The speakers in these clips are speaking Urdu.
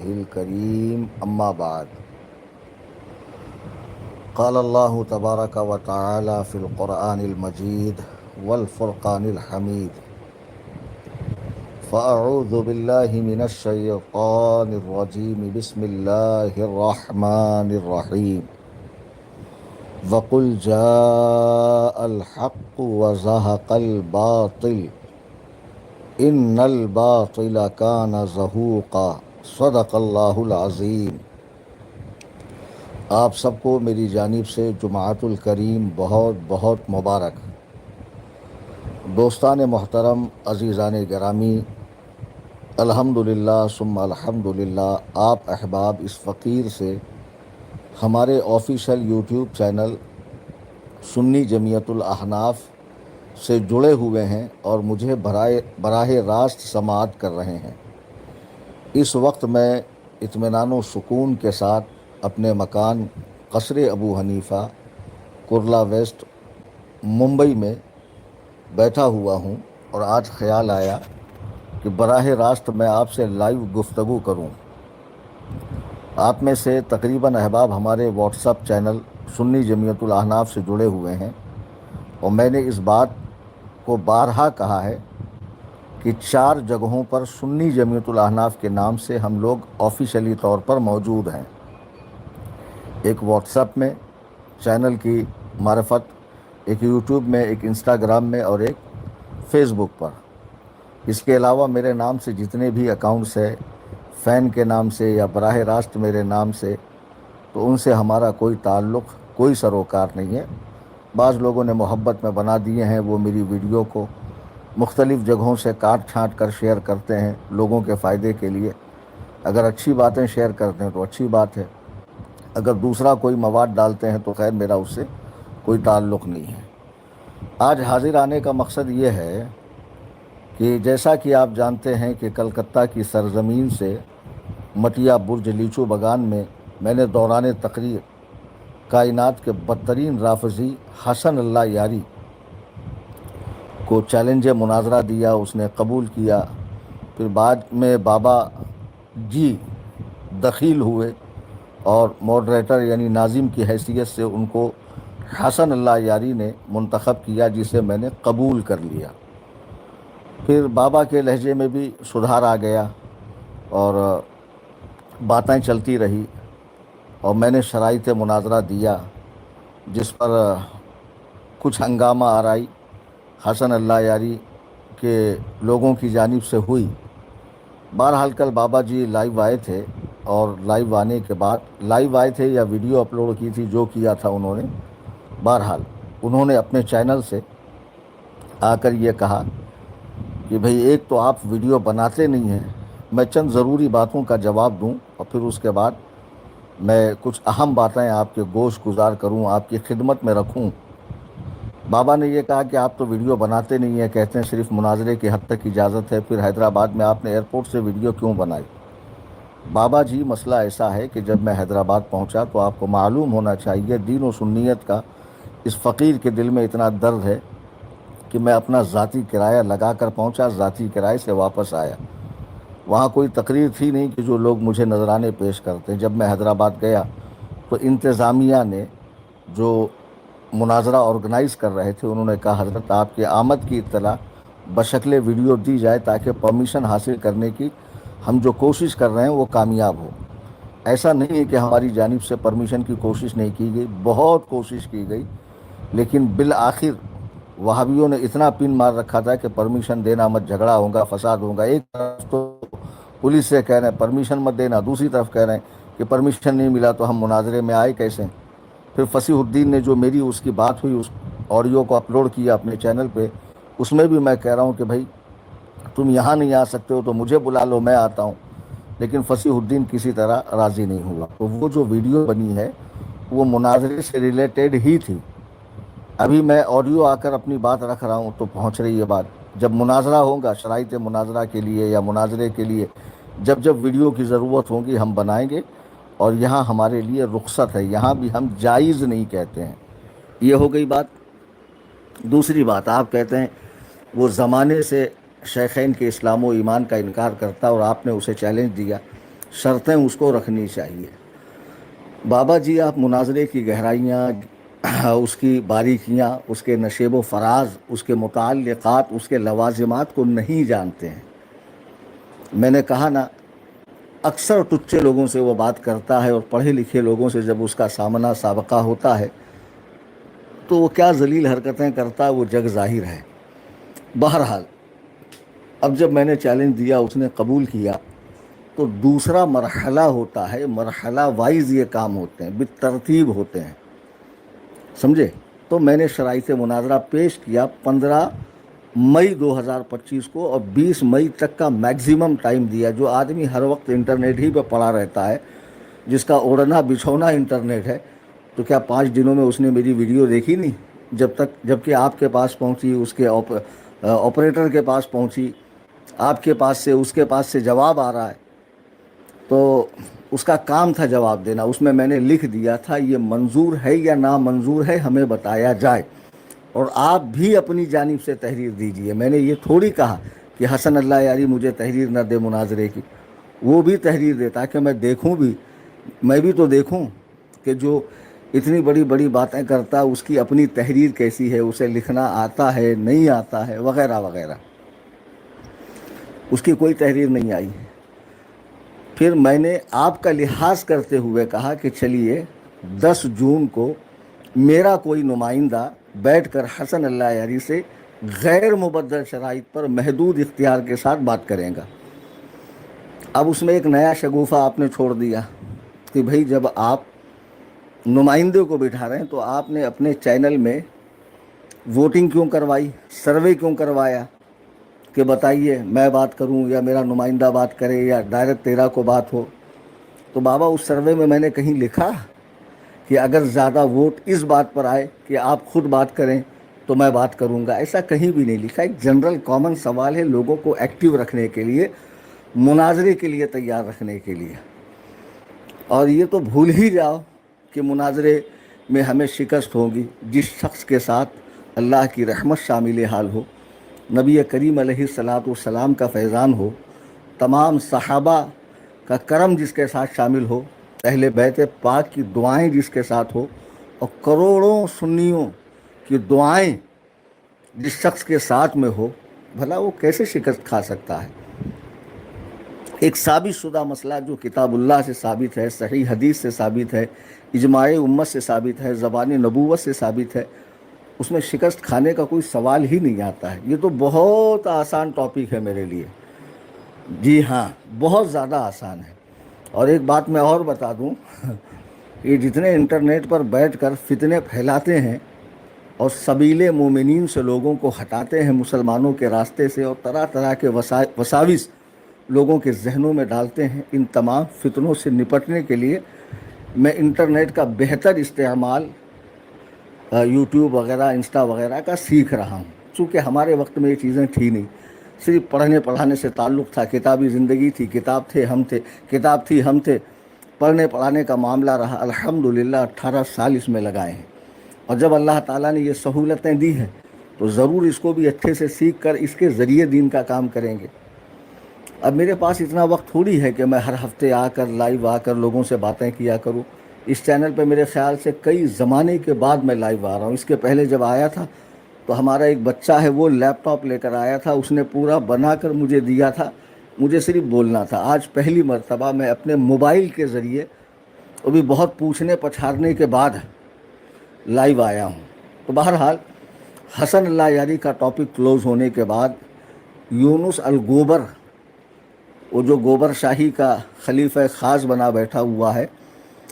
الكريم أما بعد قال الله تبارك وتعالى في القرآن المجيد والفرقان الحميد فأعوذ بالله من الشيطان الرجيم بسم الله الرحمن الرحيم وقل جاء الحق وزهق الباطل ان الباطل كان زهوقا صدق اللہ العظیم۔ آپ سب کو میری جانب سے جمعۃ الکریم بہت بہت مبارک۔ دوستان محترم، عزیزان گرامی، الحمدللہ ثم الحمدللہ، آپ احباب اس فقیر سے ہمارے آفیشیل یوٹیوب چینل سنی جمعیت الاحناف سے جڑے ہوئے ہیں اور مجھے براہ راست سماعت کر رہے ہیں۔ اس وقت میں اطمینان و سکون کے ساتھ اپنے مکان قصر ابو حنیفہ کرلا ویسٹ ممبئی میں بیٹھا ہوا ہوں، اور آج خیال آیا کہ براہ راست میں آپ سے لائیو گفتگو کروں۔ آپ میں سے تقریباً احباب ہمارے واٹس ایپ چینل سنی جمعیت الاحناف سے جڑے ہوئے ہیں، اور میں نے اس بات کو بارہا کہا ہے کہ 4 جگہوں پر سنی جمعیت الاحناف کے نام سے ہم لوگ آفیشیلی طور پر موجود ہیں۔ ایک واٹس ایپ میں چینل کی معرفت، ایک یوٹیوب میں، ایک انسٹاگرام میں، اور ایک فیس بک پر۔ اس کے علاوہ میرے نام سے جتنے بھی اکاؤنٹس ہیں، فین کے نام سے یا براہ راست میرے نام سے، تو ان سے ہمارا کوئی تعلق، کوئی سروکار نہیں ہے۔ بعض لوگوں نے محبت میں بنا دیے ہیں، وہ میری ویڈیو کو مختلف جگہوں سے کاٹ چھانٹ کر شیئر کرتے ہیں لوگوں کے فائدے کے لیے۔ اگر اچھی باتیں شیئر کرتے ہیں تو اچھی بات ہے، اگر دوسرا کوئی مواد ڈالتے ہیں تو خیر میرا اس سے کوئی تعلق نہیں ہے۔ آج حاضر آنے کا مقصد یہ ہے کہ جیسا کہ آپ جانتے ہیں کہ کلکتہ کی سرزمین سے مٹیا برج لیچو بگان میں نے دوران تقریر کائنات کے بدترین رافضی حسن اللہ یاری کو چیلنج مناظرہ دیا، اس نے قبول کیا۔ پھر بعد میں بابا جی دخیل ہوئے اور ماڈریٹر یعنی ناظم کی حیثیت سے ان کو حسن اللہ یاری نے منتخب کیا، جسے میں نے قبول کر لیا۔ پھر بابا کے لہجے میں بھی سدھار آ گیا اور باتیں چلتی رہی، اور میں نے شرائط مناظرہ دیا، جس پر کچھ ہنگامہ آرائی حسن اللہ یاری کے لوگوں کی جانب سے ہوئی۔ بہرحال کل بابا جی لائیو آئے تھے، اور لائیو آنے کے بعد لائیو آئے تھے یا ویڈیو اپلوڈ کی تھی، جو کیا تھا انہوں نے، بہرحال انہوں نے اپنے چینل سے آ کر یہ کہا کہ بھئی ایک تو آپ ویڈیو بناتے نہیں ہیں، میں چند ضروری باتوں کا جواب دوں اور پھر اس کے بعد میں کچھ اہم باتیں آپ کے گوش گزار کروں، آپ کی خدمت میں رکھوں۔ بابا نے یہ کہا کہ آپ تو ویڈیو بناتے نہیں ہیں، کہتے ہیں صرف مناظرے کی حد تک اجازت ہے، پھر حیدرآباد میں آپ نے ایئرپورٹ سے ویڈیو کیوں بنائی؟ بابا جی مسئلہ ایسا ہے کہ جب میں حیدرآباد پہنچا تو آپ کو معلوم ہونا چاہیے دین و سنیت کا اس فقیر کے دل میں اتنا درد ہے کہ میں اپنا ذاتی کرایہ لگا کر پہنچا، ذاتی کرائے سے واپس آیا۔ وہاں کوئی تقریر تھی نہیں کہ جو لوگ مجھے نذرانے پیش کرتے۔ جب میں حیدرآباد گیا تو انتظامیہ نے جو مناظرہ آرگنائز کر رہے تھے، انہوں نے کہا حضرت آپ کی آمد کی اطلاع بشکل ویڈیو دی جائے تاکہ پرمیشن حاصل کرنے کی ہم جو کوشش کر رہے ہیں وہ کامیاب ہو۔ ایسا نہیں ہے کہ ہماری جانب سے پرمیشن کی کوشش نہیں کی گئی، بہت کوشش کی گئی، لیکن بالآخر وہابیوں نے اتنا پن مار رکھا تھا کہ پرمیشن دینا مت، جھگڑا ہوگا، فساد ہوگا۔ ایک طرف تو پولیس سے کہہ رہے ہیں پرمیشن مت دینا، دوسری طرف کہہ رہے ہیں کہ پرمیشن نہیں ملا تو ہم مناظرے میں آئے کیسے۔ پھر فصیح الدین نے جو میری اس کی بات ہوئی، اس آڈیو کو اپلوڈ کیا اپنے چینل پہ، اس میں بھی میں کہہ رہا ہوں کہ بھائی تم یہاں نہیں آ سکتے ہو تو مجھے بلا لو، میں آتا ہوں، لیکن فصیح الدین کسی طرح راضی نہیں ہوا۔ تو وہ جو ویڈیو بنی ہے وہ مناظرے سے ریلیٹڈ ہی تھی۔ ابھی میں آڈیو آ کر اپنی بات رکھ رہا ہوں تو پہنچ رہی ہے بات۔ جب مناظرہ ہوگا، شرائط مناظرہ کے لیے یا مناظرے کے لیے جب ویڈیو کی ضرورت ہوگی ہم بنائیں گے، اور یہاں ہمارے لیے رخصت ہے، یہاں بھی ہم جائز نہیں کہتے ہیں۔ یہ ہو گئی بات۔ دوسری بات، آپ کہتے ہیں وہ زمانے سے شیخین کے اسلام و ایمان کا انکار کرتا اور آپ نے اسے چیلنج دیا۔ شرطیں اس کو رکھنی چاہیے۔ بابا جی آپ مناظرے کی گہرائیاں، اس کی باریکیاں، اس کے نشیب و فراز، اس کے متعلقات، اس کے لوازمات کو نہیں جانتے ہیں۔ میں نے کہا نا، اکثر ٹچے لوگوں سے وہ بات کرتا ہے اور پڑھے لکھے لوگوں سے جب اس کا سامنا سابقہ ہوتا ہے تو وہ کیا ذلیل حرکتیں کرتا ہے وہ جگ ظاہر ہے۔ بہرحال اب جب میں نے چیلنج دیا، اس نے قبول کیا، تو دوسرا مرحلہ ہوتا ہے، مرحلہ وائز یہ کام ہوتے ہیں، بالترتیب ہوتے ہیں، سمجھے؟ تو میں نے شرائط مناظرہ پیش کیا 15 مئی 2025 کو، اور 20 مئی تک کا میگزیمم ٹائم دیا۔ جو آدمی ہر وقت انٹرنیٹ ہی پہ پڑا رہتا ہے، جس کا اوڑھنا بچھونا انٹرنیٹ ہے، تو کیا 5 دنوں میں اس نے میری ویڈیو دیکھی نہیں؟ جبکہ آپ کے پاس پہنچی، اس کے آپریٹر کے پاس پہنچی، آپ کے پاس سے، اس کے پاس سے جواب آ رہا ہے، تو اس کا کام تھا جواب دینا۔ اس میں نے لکھ دیا تھا یہ منظور ہے یا نامنظور ہے ہمیں بتایا جائے، اور آپ بھی اپنی جانب سے تحریر دیجئے۔ میں نے یہ تھوڑی کہا کہ حسن اللہ یاری مجھے تحریر نہ دے مناظرے کی، وہ بھی تحریر دے تاکہ میں دیکھوں بھی، میں بھی تو دیکھوں کہ جو اتنی بڑی بڑی باتیں کرتا ہے اس کی اپنی تحریر کیسی ہے، اسے لکھنا آتا ہے نہیں آتا ہے، وغیرہ وغیرہ۔ اس کی کوئی تحریر نہیں آئی۔ پھر میں نے آپ کا لحاظ کرتے ہوئے کہا کہ چلیے 10 جون کو میرا کوئی نمائندہ بیٹھ کر حسن اللہ یاری سے غیر مبدل شرائط پر محدود اختیار کے ساتھ بات کریں گا۔ اب اس میں ایک نیا شگوفہ آپ نے چھوڑ دیا کہ بھئی جب آپ نمائندے کو بٹھا رہے ہیں تو آپ نے اپنے چینل میں ووٹنگ کیوں کروائی، سروے کیوں کروایا کہ بتائیے میں بات کروں یا میرا نمائندہ بات کرے یا ڈائریکٹ تیرا کو بات ہو؟ تو بابا اس سروے میں نے کہیں لکھا کہ اگر زیادہ ووٹ اس بات پر آئے کہ آپ خود بات کریں تو میں بات کروں گا؟ ایسا کہیں بھی نہیں لکھا۔ ایک جنرل کامن سوال ہے لوگوں کو ایکٹیو رکھنے کے لیے، مناظرے کے لیے تیار رکھنے کے لیے۔ اور یہ تو بھول ہی جاؤ کہ مناظرے میں ہمیں شکست ہوگی جس شخص کے ساتھ اللہ کی رحمت شامل حال ہو، نبی کریم علیہ الصلاۃ والسلام کا فیضان ہو، تمام صحابہ کا کرم جس کے ساتھ شامل ہو، اہل بیت پاک کی دعائیں جس کے ساتھ ہو، اور کروڑوں سنیوں کی دعائیں جس شخص کے ساتھ میں ہو، بھلا وہ کیسے شکست کھا سکتا ہے؟ ایک ثابت شدہ مسئلہ جو کتاب اللہ سے ثابت ہے، صحیح حدیث سے ثابت ہے، اجماع امت سے ثابت ہے، زبان نبوت سے ثابت ہے، اس میں شکست کھانے کا کوئی سوال ہی نہیں آتا ہے۔ یہ تو بہت آسان ٹاپک ہے میرے لیے، جی ہاں بہت زیادہ آسان ہے۔ اور ایک بات میں اور بتا دوں، یہ جتنے انٹرنیٹ پر بیٹھ کر فتنے پھیلاتے ہیں اور سبیل مومنین سے لوگوں کو ہٹاتے ہیں مسلمانوں کے راستے سے، اور طرح طرح کے وساوس لوگوں کے ذہنوں میں ڈالتے ہیں، ان تمام فتنوں سے نپٹنے کے لیے میں انٹرنیٹ کا بہتر استعمال یوٹیوب وغیرہ، انسٹا وغیرہ کا سیکھ رہا ہوں۔ چونکہ ہمارے وقت میں یہ چیزیں تھی نہیں، صرف پڑھنے پڑھانے سے تعلق تھا، کتابی زندگی تھی، کتاب تھی ہم تھے، پڑھنے پڑھانے کا معاملہ رہا۔ الحمدللہ 18 سال اس میں لگائے ہیں، اور جب اللہ تعالیٰ نے یہ سہولتیں دی ہیں تو ضرور اس کو بھی اچھے سے سیکھ کر اس کے ذریعے دین کا کام کریں گے۔ اب میرے پاس اتنا وقت تھوڑی ہے کہ میں ہر ہفتے آ کر لائیو آ کر لوگوں سے باتیں کیا کروں۔ اس چینل پہ میرے خیال سے کئی زمانے کے بعد میں لائیو آ رہا ہوں۔ اس کے پہلے جب آیا تھا تو ہمارا ایک بچہ ہے، وہ لیپ ٹاپ لے کر آیا تھا، اس نے پورا بنا کر مجھے دیا تھا، مجھے صرف بولنا تھا۔ آج پہلی مرتبہ میں اپنے موبائل کے ذریعے، وہ بھی بہت پوچھنے پچھارنے کے بعد، لائیو آیا ہوں۔ تو بہرحال حسن اللہ یاری کا ٹاپک کلوز ہونے کے بعد یونس الگوبر، وہ جو گوبر شاہی کا خلیفہ خاص بنا بیٹھا ہوا ہے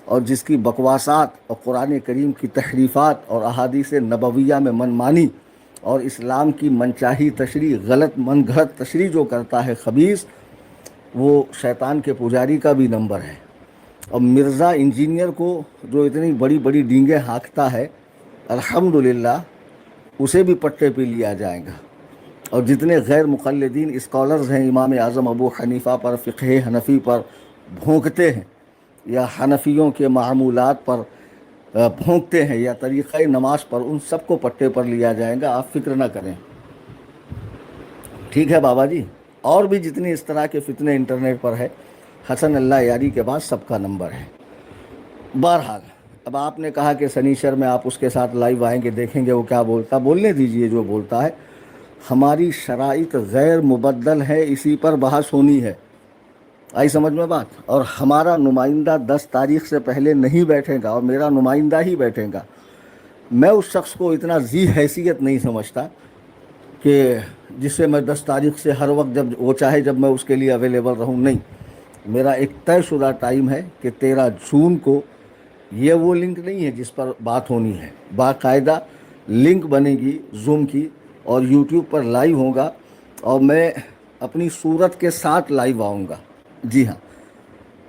اور جس کی بکواسات اور قرآن کریم کی تحریفات اور احادیث نبویہ میں منمانی اور اسلام کی منچاہی تشریح، غلط من گھڑت تشریح جو کرتا ہے خبیث، وہ شیطان کے پجاری کا بھی نمبر ہے۔ اور مرزا انجینئر کو جو اتنی بڑی بڑی ڈینگیں ہانکتا ہے، الحمدللہ اسے بھی پٹے پہ لیا جائے گا۔ اور جتنے غیر مقلدین اسکالرز ہیں امام اعظم ابو حنیفہ پر، فقہ حنفی پر بھونکتے ہیں یا حنفیوں کے معمولات پر بھونکتے ہیں یا طریقہ نماز پر، ان سب کو پٹے پر لیا جائے گا، آپ فکر نہ کریں۔ ٹھیک ہے بابا جی؟ اور بھی جتنی اس طرح کے فتنے انٹرنیٹ پر ہے حسن اللہ یاری کے بعد سب کا نمبر ہے۔ بہرحال اب آپ نے کہا کہ سنیچر میں آپ اس کے ساتھ لائیو آئیں گے، دیکھیں گے وہ کیا بولتا، بولنے دیجئے جو بولتا ہے۔ ہماری شرائط غیر مبدل ہے، اسی پر بحث ہونی ہے، آئی سمجھ میں بات؟ اور ہمارا نمائندہ 10 تاریخ سے پہلے نہیں بیٹھے گا، اور میرا نمائندہ ہی بیٹھے گا۔ میں اس شخص کو اتنا ذی حیثیت نہیں سمجھتا کہ جس سے میں 10 تاریخ سے ہر وقت جب وہ چاہے جب میں اس کے لیے اویلیبل رہوں، نہیں۔ میرا ایک طے شدہ ٹائم ہے کہ 13 جون کو، یہ وہ لنک نہیں ہے جس پر بات ہونی ہے، باقاعدہ لنک بنے گی زوم کی اور یوٹیوب پر لائیو ہوگا، اور میں اپنی صورت کے ساتھ لائیو آؤں گا۔ جی ہاں،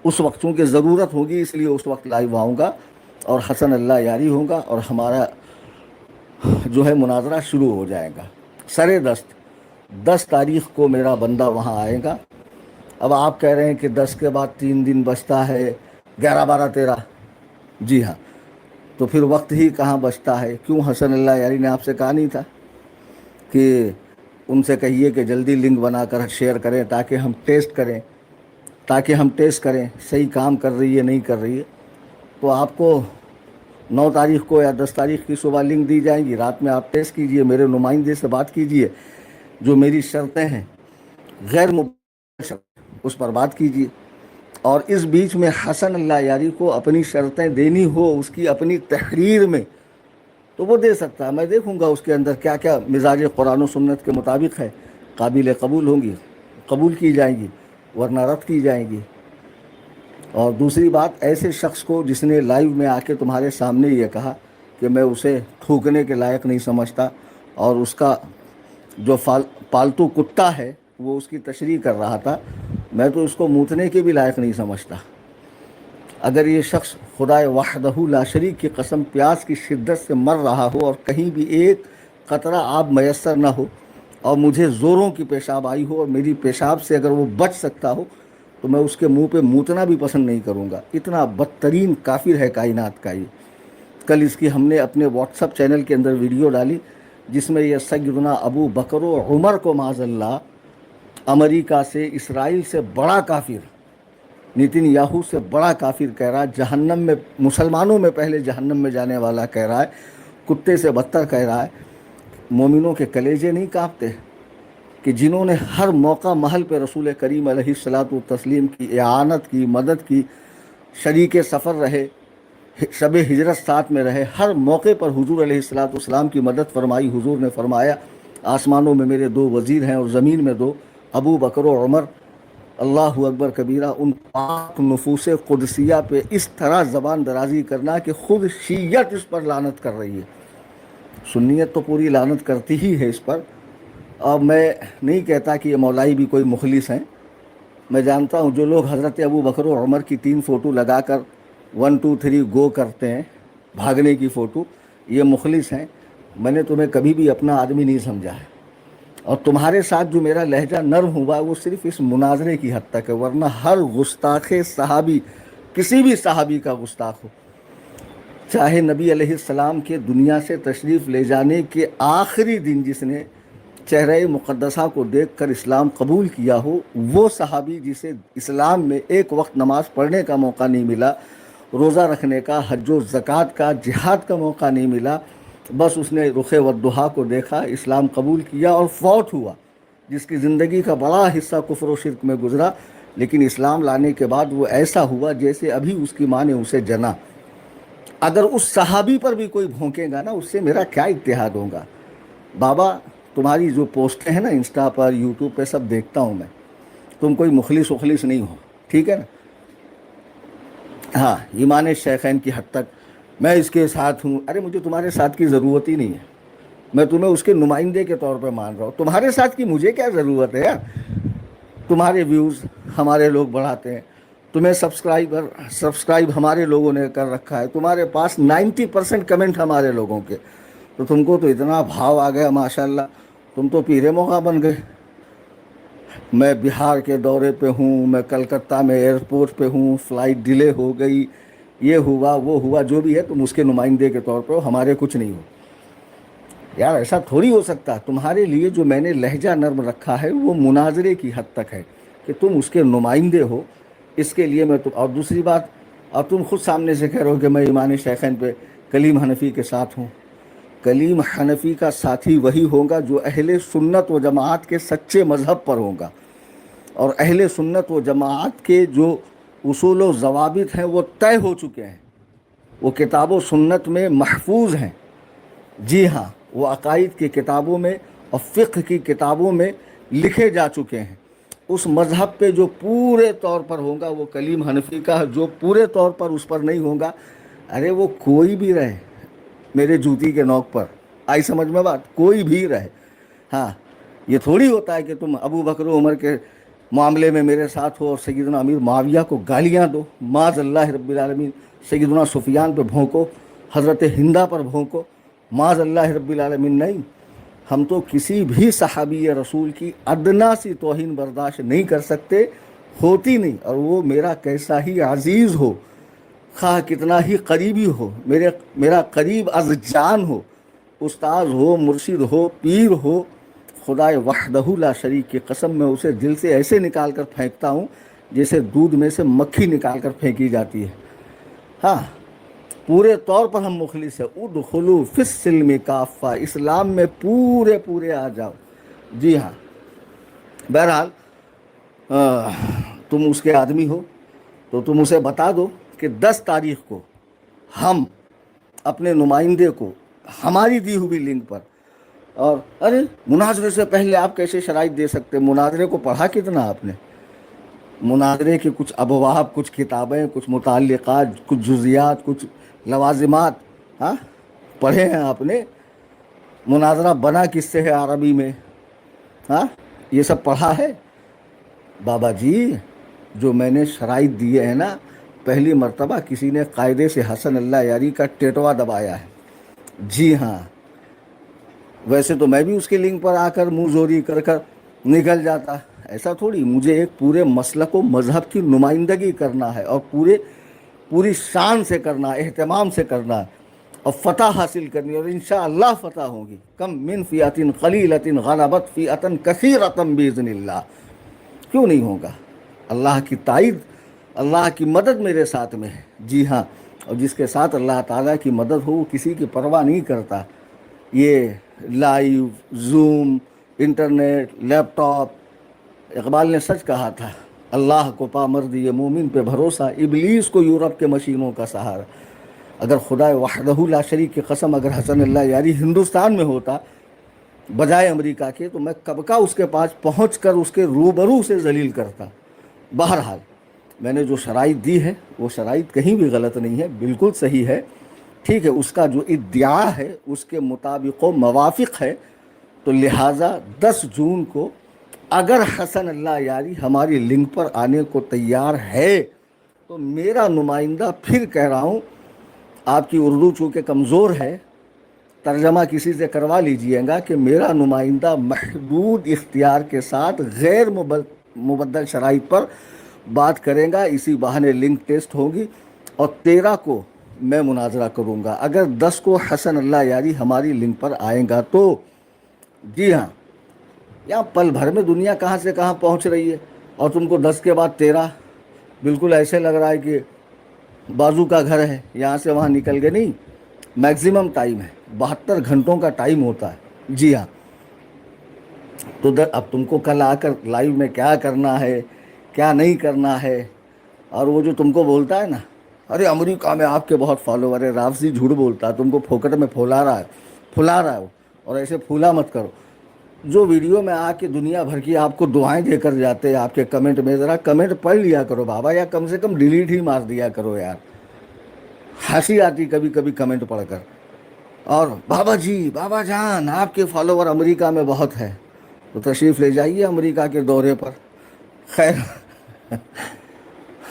اس وقت چونکہ ضرورت ہوگی اس لیے اس وقت لائیو آؤں گا، اور حسن اللہ یاری ہوگا، اور ہمارا جو ہے مناظرہ شروع ہو جائے گا سرے دست۔ 10 تاریخ کو میرا بندہ وہاں آئے گا۔ اب آپ کہہ رہے ہیں کہ 10 کے بعد 3 دن بچتا ہے، 11 12 13۔ جی ہاں، تو پھر وقت ہی کہاں بچتا ہے؟ کیوں حسن اللہ یاری نے آپ سے کہا نہیں تھا کہ ان سے کہیے کہ جلدی لنک بنا کر شیئر کریں تاکہ ہم ٹیسٹ کریں صحیح کام کر رہی ہے نہیں کر رہی ہے؟ تو آپ کو 9 تاریخ کو یا 10 تاریخ کی صبح لنک دی جائیں گی، رات میں آپ ٹیسٹ کیجئے، میرے نمائندے سے بات کیجئے، جو میری شرطیں ہیں غیر مباشر شرط، اس پر بات کیجئے۔ اور اس بیچ میں حسن اللہ یاری کو اپنی شرطیں دینی ہو اس کی اپنی تحریر میں تو وہ دے سکتا ہے، میں دیکھوں گا اس کے اندر کیا کیا مزاج قرآن و سنت کے مطابق ہے، قابل قبول ہوں گی، قبول کی جائیں گی، ورنہ رد کی جائیں گی۔ اور دوسری بات، ایسے شخص کو جس نے لائیو میں آ کے تمہارے سامنے یہ کہا کہ میں اسے تھوکنے کے لائق نہیں سمجھتا، اور اس کا جو پالتو کتا ہے وہ اس کی تشریح کر رہا تھا، میں تو اس کو موتنے کے بھی لائق نہیں سمجھتا۔ اگر یہ شخص خدائے وحدہ لا شریک کی قسم پیاس کی شدت سے مر رہا ہو اور کہیں بھی ایک قطرہ آب میسر نہ ہو، اور مجھے زوروں کی پیشاب آئی ہو، اور میری پیشاب سے اگر وہ بچ سکتا ہو، تو میں اس کے منہ پہ موتنا بھی پسند نہیں کروں گا۔ اتنا بدترین کافر ہے کائنات کا یہ۔ کل اس کی ہم نے اپنے واٹس ایپ چینل کے اندر ویڈیو ڈالی جس میں یہ سیدنا ابو بکر و عمر کو معاذ اللہ امریکہ سے، اسرائیل سے بڑا کافر، نیتن یاہو سے بڑا کافر کہہ رہا ہے، جہنم میں، مسلمانوں میں پہلے جہنم میں جانے والا کہہ رہا ہے، کتے سے بدتر کہہ رہا ہے۔ مومنوں کے کلیجے نہیں کانپتے کہ جنہوں نے ہر موقع محل پہ رسول کریم علیہ الصلاۃ والتسلیم کی اعانت کی، مدد کی، شریک سفر رہے، شب ہجرت ساتھ میں رہے، ہر موقع پر حضور علیہ الصلاۃ والسلام کی مدد فرمائی۔ حضور نے فرمایا آسمانوں میں میرے 2 وزیر ہیں اور زمین میں 2، ابو بکر و عمر۔ اللہ اکبر کبیرہ، ان پاک نفوس قدسیہ پہ اس طرح زبان درازی کرنا کہ خود شیعت اس پر لعنت کر رہی ہے۔ سنیت تو پوری لعنت کرتی ہی ہے اس پر۔ اب میں نہیں کہتا کہ یہ مولائی بھی کوئی مخلص ہیں، میں جانتا ہوں جو لوگ حضرت ابو بکر و عمر کی 3 فوٹو لگا کر 1 2 3 گو کرتے ہیں، بھاگنے کی فوٹو، یہ مخلص ہیں۔ میں نے تمہیں کبھی بھی اپنا آدمی نہیں سمجھا ہے، اور تمہارے ساتھ جو میرا لہجہ نرم ہوا وہ صرف اس مناظرے کی حد تک ہے، ورنہ ہر گستاخ صحابی، کسی بھی صحابی کا گستاخ ہو، چاہے نبی علیہ السلام کے دنیا سے تشریف لے جانے کے آخری دن جس نے چہرہ مقدسہ کو دیکھ کر اسلام قبول کیا ہو، وہ صحابی جسے اسلام میں ایک وقت نماز پڑھنے کا موقع نہیں ملا، روزہ رکھنے کا، حج و زکوٰۃ کا، جہاد کا موقع نہیں ملا، بس اس نے رخ والضحیٰ کو دیکھا، اسلام قبول کیا اور فوت ہوا، جس کی زندگی کا بڑا حصہ کفر و شرک میں گزرا، لیکن اسلام لانے کے بعد وہ ایسا ہوا جیسے ابھی اس کی ماں نے اسے جنا۔ اگر اس صحابی پر بھی کوئی بھونکے گا نا، اس سے میرا کیا اتحاد ہوگا؟ بابا تمہاری جو پوسٹیں ہیں نا انسٹا پر، یوٹیوب پہ، سب دیکھتا ہوں میں، تم کوئی مخلص نہیں ہو، ٹھیک ہے نا؟ ہاں، ایمان شیخین کی حد تک میں اس کے ساتھ ہوں، ارے مجھے تمہارے ساتھ کی ضرورت ہی نہیں ہے، میں تمہیں اس کے نمائندے کے طور پہ مان رہا ہوں، تمہارے ساتھ کی مجھے کیا ضرورت ہے یار؟ تمہارے ویوز ہمارے لوگ بڑھاتے ہیں، تمہیں سبسکرائب ہمارے لوگوں نے کر رکھا ہے، تمہارے پاس 90% کمنٹ ہمارے لوگوں کے، تو تم کو تو اتنا بھاؤ آ گیا ماشاءاللہ، تم تو پیر موقع بن گئے۔ میں بہار کے دورے پہ ہوں، میں کلکتہ میں ایئرپورٹ پہ ہوں، فلائٹ ڈیلے ہو گئی، یہ ہوا وہ ہوا، جو بھی ہے تم اس کے نمائندے کے طور پر ہمارے کچھ نہیں ہو یار، ایسا تھوڑی ہو سکتا۔ تمہارے لیے جو میں نے لہجہ نرم رکھا ہے وہ مناظرے کی حد تک ہے کہ تم اس کے نمائندے ہو، اس کے لیے میں اور دوسری بات، اور تم خود سامنے سے کہہ رہے ہو کہ میں ایمان شیخین پہ کلیم حنفی کے ساتھ ہوں. کلیم حنفی کا ساتھی وہی ہوگا جو اہل سنت و جماعت کے سچے مذہب پر ہوگا، اور اہل سنت و جماعت کے جو اصول و ضوابط ہیں وہ طے ہو چکے ہیں، وہ کتاب و سنت میں محفوظ ہیں. جی ہاں، وہ عقائد کی کتابوں میں اور فقہ کی کتابوں میں لکھے جا چکے ہیں. اس مذہب پہ جو پورے طور پر ہوگا وہ کلیم حنفی کا، جو پورے طور پر اس پر نہیں ہوگا، ارے وہ کوئی بھی رہے میرے جوتی کے نوک پر، آئی سمجھ میں بات، کوئی بھی رہے. ہاں، یہ تھوڑی ہوتا ہے کہ تم ابو بکر و عمر کے معاملے میں میرے ساتھ ہو اور سیدنا امیر معاویہ کو گالیاں دو، معاذ اللہ رب العالمین، سیدنا سفیان پہ بھونکو، حضرت ہندہ پر بھونکو، معاذ اللہ رب العالمین. نہیں، ہم تو کسی بھی صحابی رسول کی ادنا سی توہین برداشت نہیں کر سکتے، ہوتی نہیں. اور وہ میرا کیسا ہی عزیز ہو، خواہ کتنا ہی قریبی ہو، میرا قریب از جان ہو، استاذ ہو، مرشد ہو، پیر ہو، خدائے وحدہ لا شریک کی قسم میں اسے دل سے ایسے نکال کر پھینکتا ہوں جیسے دودھ میں سے مکھی نکال کر پھینکی جاتی ہے. ہاں، پورے طور پر ہم مخلص ہیں. ادخلوا فی السلم کافہ، اسلام میں پورے آ جاؤ. جی ہاں، بہرحال تم اس کے آدمی ہو تو تم اسے بتا دو کہ 10 تاریخ کو ہم اپنے نمائندے کو ہماری دی ہوئی لنک پر، اور ارے مناظرے سے پہلے آپ کیسے شرائط دے سکتے؟ مناظرے کو پڑھا کتنا آپ نے؟ مناظرے کے کچھ ابواب، کچھ کتابیں، کچھ متعلقات، کچھ جزیات، کچھ لوازمات ہاں پڑھے ہیں آپ نے؟ مناظرہ بنا کس سے ہے عربی میں؟ ہاں، یہ سب پڑھا ہے؟ بابا جی، جو میں نے شرائط دیے ہیں نا، پہلی مرتبہ کسی نے قاعدے سے حسن اللہ یاری کا ٹیٹوا دبایا ہے. جی ہاں، ویسے تو میں بھی اس کے لنک پر آ کر منہ زوری کر نکل جاتا. ایسا تھوڑی، مجھے ایک پورے مسلک و مذہب کی نمائندگی کرنا ہے، اور پوری شان سے کرنا ہے، اہتمام سے کرنا ہے، اور فتح حاصل کرنی ہے، اور انشاءاللہ فتح ہوگی. کم من فیۃ قلیلۃ غلبت فیۃ کثیرۃ باذن اللہ. کیوں نہیں ہوگا؟ اللہ کی تائید، اللہ کی مدد میرے ساتھ میں ہے. جی ہاں، اور جس کے ساتھ اللہ تعالیٰ کی مدد ہو وہ کسی کی پرواہ نہیں کرتا. یہ لائیو، زوم، انٹرنیٹ، لیپ ٹاپ، اقبال نے سچ کہا تھا، اللہ کو پا مردی مومن پہ بھروسہ، ابلیس کو یورپ کے مشینوں کا سہارا. اگر خدا وحدہ لا شریک کی قسم، اگر حسن اللہ یاری ہندوستان میں ہوتا بجائے امریکہ کے، تو میں کب کا اس کے پاس پہنچ کر اس کے روبرو سے ذلیل کرتا. بہرحال میں نے جو شرائط دی ہے وہ شرائط کہیں بھی غلط نہیں ہے، بالکل صحیح ہے. ٹھیک ہے، اس کا جو ادعا ہے اس کے مطابق و موافق ہے. تو لہٰذا 10 جون کو اگر حسن اللہ یاری ہماری لنک پر آنے کو تیار ہے تو میرا نمائندہ، پھر کہہ رہا ہوں، آپ کی اردو چونکہ کمزور ہے، ترجمہ کسی سے کروا لیجئے گا کہ میرا نمائندہ محدود اختیار کے ساتھ غیر مبدل شرائط پر بات کرے گا. اسی بہانے لنک ٹیسٹ ہوگی، اور 13 کو میں مناظرہ کروں گا اگر 10 کو حسن اللہ یاری ہماری لنک پر آئے گا تو. جی ہاں، یہاں پل بھر میں دنیا کہاں سے کہاں پہنچ رہی ہے، اور تم کو 10 کے بعد 13 بالکل ایسے لگ رہا ہے کہ بازو کا گھر ہے، یہاں سے وہاں نکل گئے. نہیں، میکزیمم ٹائم ہے، 72 گھنٹوں کا ٹائم ہوتا ہے. جی ہاں، تو اب تم کو کل آ کر لائیو میں کیا کرنا ہے، کیا نہیں کرنا ہے. اور وہ جو تم کو بولتا ہے نا، ارے امریکہ میں آپ کے بہت فالوور ہے، رافضی جھوٹ بولتا ہے، تم کو پھوکٹ میں پھلا رہا ہے. اور ایسے پھولا مت کرو. جو ویڈیو میں آ کے دنیا بھر کی آپ کو دعائیں دے کر جاتے ہیں آپ کے کمنٹ میں، ذرا کمنٹ پڑھ لیا کرو بابا، یا کم سے کم ڈیلیٹ ہی مار دیا کرو یار. ہنسی آتی کبھی کبھی کمنٹ پڑھ کر. اور بابا جی، بابا جان، آپ کے فالوور امریکہ میں بہت ہے، تو تشریف لے جائیے امریکہ کے دورے پر. خیر،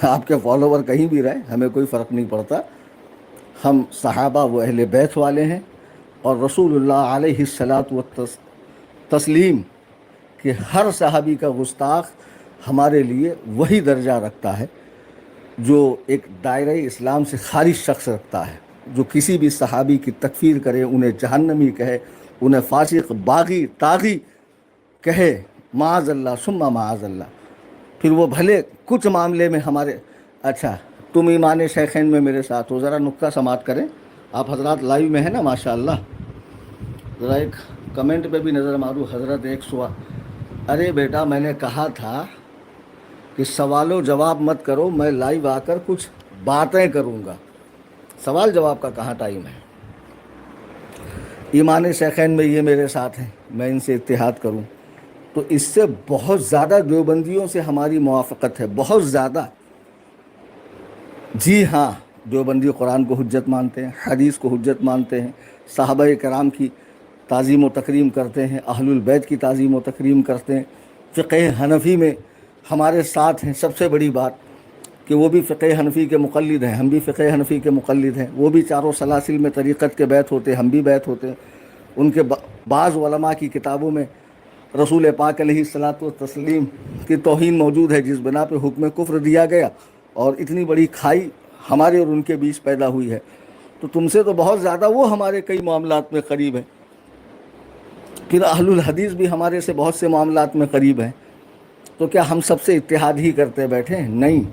آپ کے فالوور کہیں بھی رہے، ہمیں کوئی فرق نہیں پڑتا. ہم صحابہ و اہل بیت والے ہیں، اور رسول اللہ علیہ الصلاۃ والتسلیم کہ ہر صحابی کا گستاخ ہمارے لیے وہی درجہ رکھتا ہے جو ایک دائرہ اسلام سے خارج شخص رکھتا ہے. جو کسی بھی صحابی کی تکفیر کرے، انہیں جہنمی کہے، انہیں فاسق، باغی، طاغی کہے، معاذ اللہ ثم معاذ اللہ. پھر وہ بھلے کچھ معاملے میں ہمارے، اچھا تم ایمان شیخین میں میرے ساتھ ہو، ذرا نکتہ سماعت کریں، آپ حضرات لائیو میں ہیں نا ماشاء اللہ، ذرا ایک کمنٹ پہ بھی نظر مارو حضرت ایک سوال. ارے بیٹا میں نے کہا تھا کہ سوال و جواب مت کرو، میں لائیو آ کر کچھ باتیں کروں گا، سوال جواب کا کہاں ٹائم ہے. ایمان شیخین میں یہ میرے ساتھ ہیں، میں ان سے اتحاد کروں تو اس سے بہت زیادہ دیوبندیوں سے ہماری موافقت ہے، بہت زیادہ. جی ہاں، دیوبندی قرآن کو حجت مانتے ہیں، حدیث کو حجت مانتے ہیں، صحابہ کرام کی تعظیم و تکریم کرتے ہیں، اہل البیت کی تعظیم و تکریم کرتے ہیں. فقہ حنفی میں ہمارے ساتھ ہیں. سب سے بڑی بات کہ وہ بھی فقہ حنفی کے مقلد ہیں، ہم بھی فقہ حنفی کے مقلد ہیں. وہ بھی چاروں سلاسل میں طریقت کے بیعت ہوتے ہیں، ہم بھی بیعت ہوتے ہیں. ان کے بعض علماء کی کتابوں میں رسول پاک علیہ الصلاۃ والتسلیم کی توہین موجود ہے، جس بنا پہ حکم کفر دیا گیا اور اتنی بڑی کھائی ہمارے اور ان کے بیچ پیدا ہوئی ہے. تو تم سے تو بہت زیادہ وہ ہمارے کئی معاملات میں قریب ہیں. پھر اہل الحدیث بھی ہمارے سے بہت سے معاملات میں قریب ہیں. تو کیا ہم سب سے اتحاد ہی کرتے بیٹھے ہیں؟ نہیں.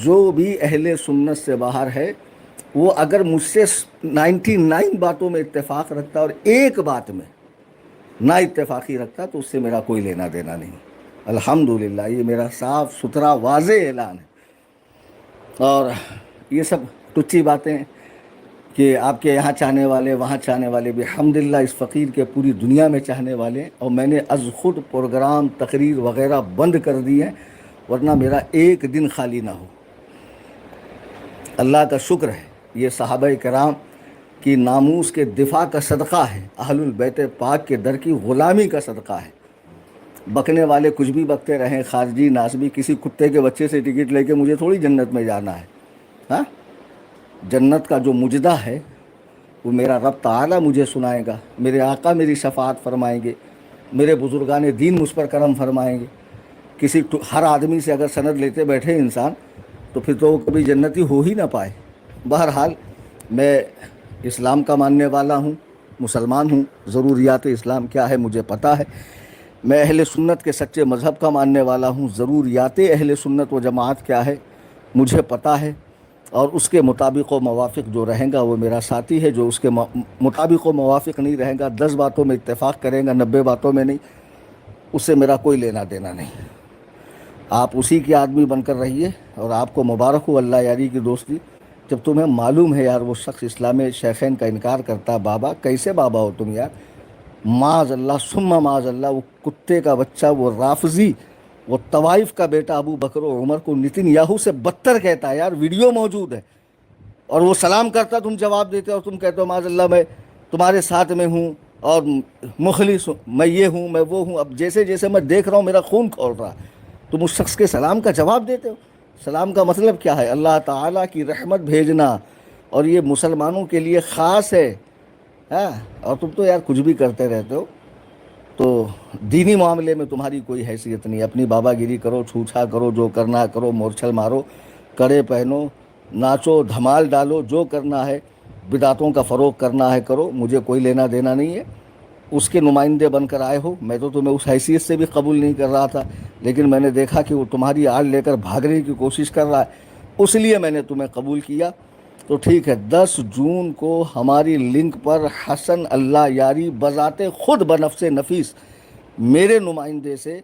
جو بھی اہل سنت سے باہر ہے وہ اگر مجھ سے 99 باتوں میں اتفاق رکھتا اور ایک بات میں نا اتفاقی رکھتا تو اس سے میرا کوئی لینا دینا نہیں. الحمدللہ یہ میرا صاف ستھرا واضح اعلان ہے. اور یہ سب ٹچی باتیں کہ آپ کے یہاں چاہنے والے وہاں چاہنے والے بھی الحمدللہ اس فقیر کے پوری دنیا میں چاہنے والے. اور میں نے از خود پروگرام تقریر وغیرہ بند کر دی ہیں ورنہ میرا ایک دن خالی نہ ہو. اللہ کا شکر ہے یہ صحابہ کرام کی ناموس کے دفاع کا صدقہ ہے، اہل البیت پاک کے در کی غلامی کا صدقہ ہے. بکنے والے کچھ بھی بکتے رہیں، خارجی ناسبی، کسی کتے کے بچے سے ٹکٹ لے کے مجھے تھوڑی جنت میں جانا ہے. ہاں، جنت کا جو مجدہ ہے وہ میرا رب تعالی مجھے سنائے گا، میرے آقا میری شفاعت فرمائیں گے، میرے بزرگان دین مجھ پر کرم فرمائیں گے. ہر آدمی سے اگر سند لیتے بیٹھے انسان تو پھر تو وہ کبھی جنتی ہو ہی نہ پائے. بہرحال میں اسلام کا ماننے والا ہوں، مسلمان ہوں، ضروریات اسلام کیا ہے مجھے پتہ ہے. میں اہل سنت کے سچے مذہب کا ماننے والا ہوں، ضروریات اہل سنت و جماعت کیا ہے مجھے پتہ ہے. اور اس کے مطابق و موافق جو رہیں گا وہ میرا ساتھی ہے، جو اس کے مطابق و موافق نہیں رہیں گا، 10 باتوں میں اتفاق کریں گا 90 باتوں میں نہیں، اس سے میرا کوئی لینا دینا نہیں. آپ اسی کے آدمی بن کر رہیے اور آپ کو مبارک ہو اللہ یاری کی دوستی. جب تمہیں معلوم ہے یار وہ شخص اسلام شیخین کا انکار کرتا، بابا کیسے بابا ہو تم یار، معاذ اللہ ثم معاذ اللہ، وہ کتے کا بچہ، وہ رافضی، وہ طوائف کا بیٹا ابو بکر و عمر کو نتن یاہو سے بدتر کہتا ہے. یار ویڈیو موجود ہے اور وہ سلام کرتا تم جواب دیتے اور تم کہتے ہو معاذ اللہ میں تمہارے ساتھ میں ہوں اور مخلص ہوں، میں یہ ہوں میں وہ ہوں. اب جیسے جیسے میں دیکھ رہا ہوں میرا خون کھول رہا ہے. تم اس شخص کے سلام کا جواب دیتے ہو. سلام کا مطلب کیا ہے؟ اللہ تعالیٰ کی رحمت بھیجنا، اور یہ مسلمانوں کے لیے خاص ہے. ہاں، اور تم تو یار کچھ بھی کرتے رہتے ہو. تو دینی معاملے میں تمہاری کوئی حیثیت نہیں. اپنی بابا گیری کرو، چھوچھا کرو، جو کرنا کرو، مورچھل مارو، کڑے پہنو، ناچو، دھمال ڈالو، جو کرنا ہے، بدعتوں کا فروغ کرنا ہے کرو، مجھے کوئی لینا دینا نہیں ہے. اس کے نمائندے بن کر آئے ہو. میں تو تمہیں اس حیثیت سے بھی قبول نہیں کر رہا تھا، لیکن میں نے دیکھا کہ وہ تمہاری آڑ لے کر بھاگنے کی کوشش کر رہا ہے، اس لیے میں نے تمہیں قبول کیا. تو ٹھیک ہے، 10 جون کو ہماری لنک پر حسن اللہ یاری بذات خود بنفس نفیس میرے نمائندے سے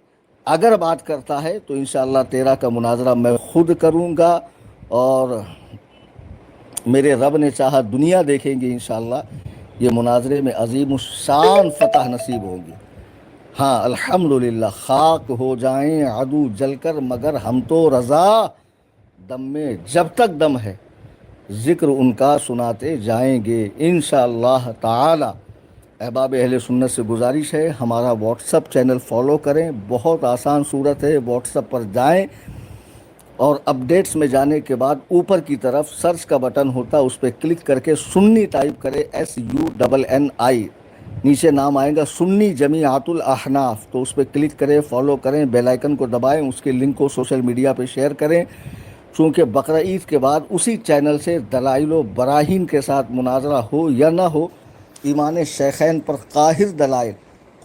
اگر بات کرتا ہے تو انشاءاللہ 13 کا مناظرہ میں خود کروں گا، اور میرے رب نے چاہا دنیا دیکھیں گے انشاءاللہ یہ مناظرے میں عظیم الشان فتح نصیب ہوگی. ہاں الحمدللہ، خاک ہو جائیں عدو جل کر مگر ہم تو رضا، دم میں جب تک دم ہے ذکر ان کا سناتے جائیں گے انشاءاللہ تعالی. احباب اہل سنت سے گزارش ہے ہمارا واٹس اپ چینل فالو کریں، بہت آسان صورت ہے. واٹس اپ پر جائیں اور اپڈیٹس میں جانے کے بعد اوپر کی طرف سرچ کا بٹن ہوتا ہے، اس پہ کلک کر کے سنی ٹائپ کرے، SUNNI، نیچے نام آئے گا سنی جمیعت الاحناف، تو اس پہ کلک کریں، فالو کریں، بیل آئیکن کو دبائیں، اس کے لنک کو سوشل میڈیا پہ شیئر کریں. چونکہ بقرہ عید کے بعد اسی چینل سے دلائل و براہین کے ساتھ مناظرہ ہو یا نہ ہو، ایمان شیخین پر قاہر دلائل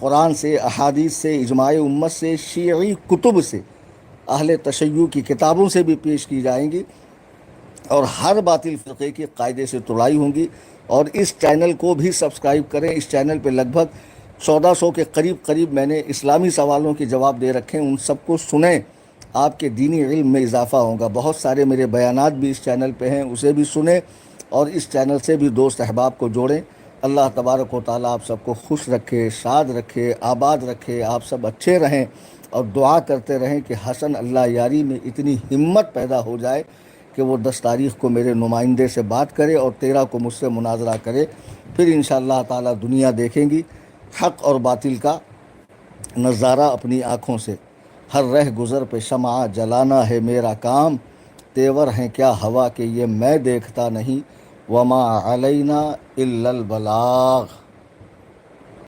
قرآن سے، احادیث سے، اجماع امت سے، شیعی کتب سے اہل تشیع کی کتابوں سے بھی پیش کی جائیں گی، اور ہر باطل فرقے کی قاعدے سے تڑائی ہوں گی۔ اور اس چینل کو بھی سبسکرائب کریں۔ اس چینل پہ لگ بھگ 1400 کے قریب میں نے اسلامی سوالوں کے جواب دے رکھے ہیں، ان سب کو سنیں، آپ کے دینی علم میں اضافہ ہوگا۔ بہت سارے میرے بیانات بھی اس چینل پہ ہیں، اسے بھی سنیں، اور اس چینل سے بھی دوست احباب کو جوڑیں۔ اللہ تبارک و تعالیٰ آپ سب کو خوش رکھے، شاد رکھے، آباد رکھے، آپ سب اچھے رہیں، اور دعا کرتے رہیں کہ حسن اللہ یاری میں اتنی ہمت پیدا ہو جائے کہ وہ 10 تاریخ کو میرے نمائندے سے بات کرے اور 13 کو مجھ سے مناظرہ کرے۔ پھر انشاءاللہ تعالیٰ دنیا دیکھیں گی حق اور باطل کا نظارہ اپنی آنکھوں سے۔ ہر رہ گزر پہ شمع جلانا ہے میرا کام، تیور ہیں کیا ہوا کہ یہ میں دیکھتا نہیں، وما علینا الا البلاغ۔